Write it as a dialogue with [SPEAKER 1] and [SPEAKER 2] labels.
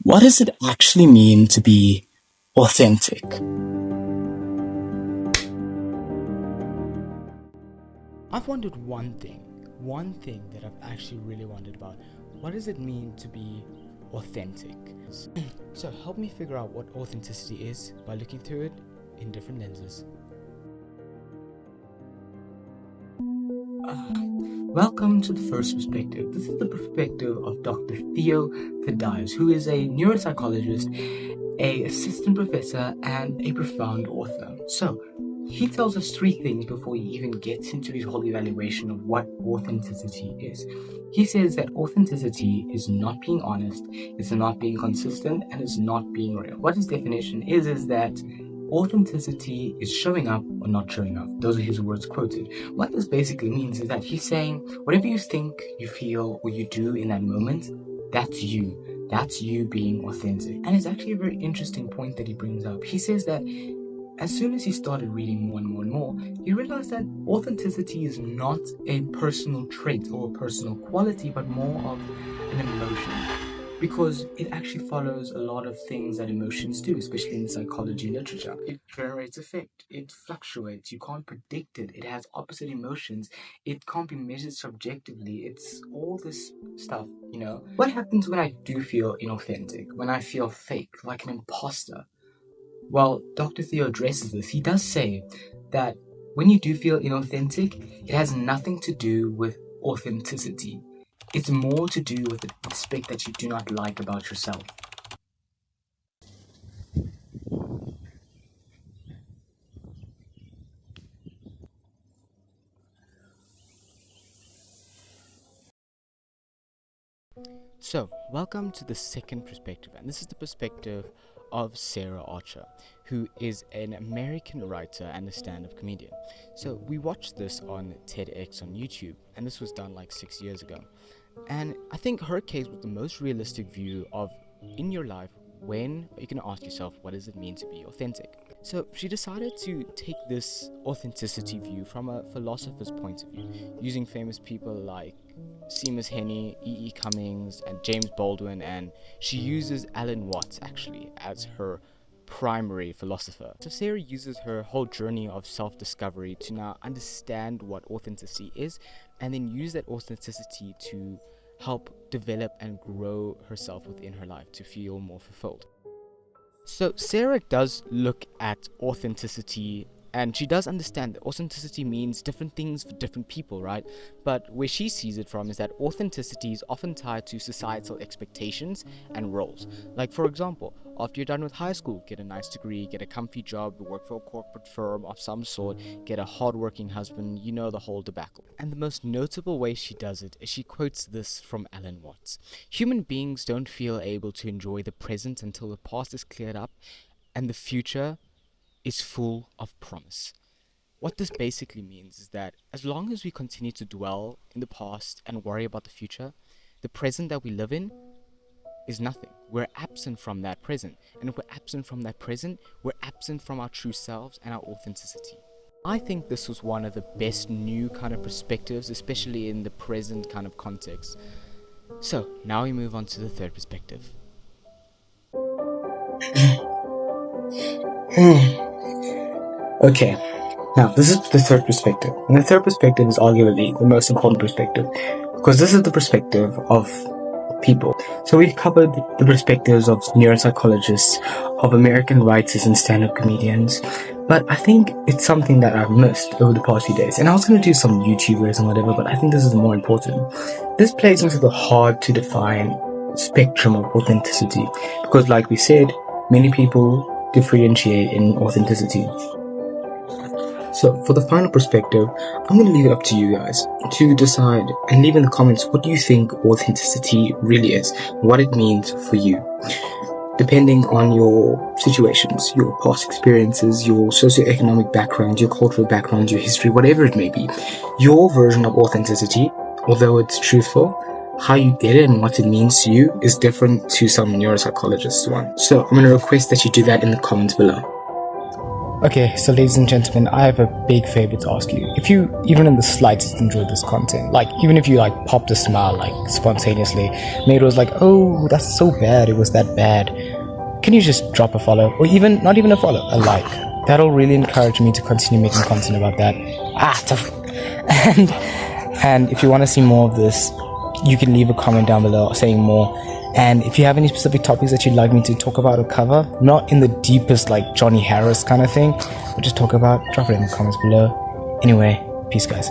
[SPEAKER 1] What does it actually mean to be authentic?
[SPEAKER 2] I've wondered one thing that I've actually really wondered about. What does it mean to be authentic? So help me figure out what authenticity is by looking through it in different lenses.
[SPEAKER 1] Welcome to the first perspective. This is the perspective of Dr. Theo Thaddeus, who is a neuropsychologist, an assistant professor, and a profound author. So, he tells us three things before he even gets into his whole evaluation of what authenticity is. He says that authenticity is not being honest, it's not being consistent, and it's not being real. What his definition is that authenticity is showing up or not showing up. Those are his words quoted. What this basically means is that he's saying whatever you think, you feel, or you do in that moment, that's you. That's you being authentic. And it's actually a very interesting point that he brings up. He says that as soon as he started reading more and more and more, he realized that authenticity is not a personal trait or a personal quality, but more of an emotion. Because it actually follows a lot of things that emotions do, especially in the psychology literature. It generates effect, it fluctuates, you can't predict it, it has opposite emotions, it can't be measured subjectively, it's all this stuff, What happens when I do feel inauthentic, when I feel fake, like an imposter? Well, Dr. Theo addresses this. He does say that when you do feel inauthentic, it has nothing to do with authenticity. It's more to do with the aspect that you do not like about yourself.
[SPEAKER 2] So, welcome to the second perspective, and this is the perspective of Sarah Archer, who is an American writer and a stand-up comedian. So, we watched this on TEDx on YouTube, and this was done like 6 years ago. And I think her case was the most realistic view of in your life when you can ask yourself, what does it mean to be authentic? So she decided to take this authenticity view from a philosopher's point of view, using famous people like Seamus Heaney, E.E. Cummings, and James Baldwin, and she uses Alan Watts actually as her primary philosopher. So Sarah uses her whole journey of self-discovery to now understand what authenticity is, and then use that authenticity to help develop and grow herself within her life to feel more fulfilled. So Sarah does look at authenticity, and she does understand that authenticity means different things for different people, right? But where she sees it from is that authenticity is often tied to societal expectations and roles. Like, for example, after you're done with high school, get a nice degree, get a comfy job, work for a corporate firm of some sort, get a hardworking husband, the whole debacle. And the most notable way she does it is she quotes this from Alan Watts. Human beings don't feel able to enjoy the present until the past is cleared up and the future is full of promise. What this basically means is that as long as we continue to dwell in the past and worry about the future, the present that we live in is nothing. We're absent from that present. And if we're absent from that present, we're absent from our true selves and our authenticity. I think this was one of the best new kind of perspectives, especially in the present kind of context. So, now we move on to the third perspective.
[SPEAKER 1] Okay, now this is the third perspective. And the third perspective is arguably the most important perspective, because this is the perspective of people. So we've covered the perspectives of neuropsychologists, of American writers and stand-up comedians, but I think it's something that I've missed over the past few days. And I was going to do some YouTubers and whatever, but I think this is more important. This plays into the hard to define spectrum of authenticity, because like we said, many people differentiate in authenticity. So for the final perspective, I'm going to leave it up to you guys to decide and leave in the comments what do you think authenticity really is, what it means for you. Depending on your situations, your past experiences, your socioeconomic background, your cultural background, your history, whatever it may be, your version of authenticity, although it's truthful, how you get it and what it means to you is different to some neuropsychologists' one. So I'm going to request that you do that in the comments below.
[SPEAKER 3] Okay, so ladies and gentlemen, I have a big favor to ask you. If you even in the slightest enjoyed this content, like even if you like popped a smile like spontaneously, maybe it was like, oh, that's so bad, it was that bad, can you just drop a follow, or even not even a follow, a like? That'll really encourage me to continue making content about that. And if you want to see more of this, you can leave a comment down below saying more. And if you have any specific topics that you'd like me to talk about or cover, not in the deepest like Johnny Harris kind of thing, but just talk about, drop it in the comments below. Anyway, peace guys.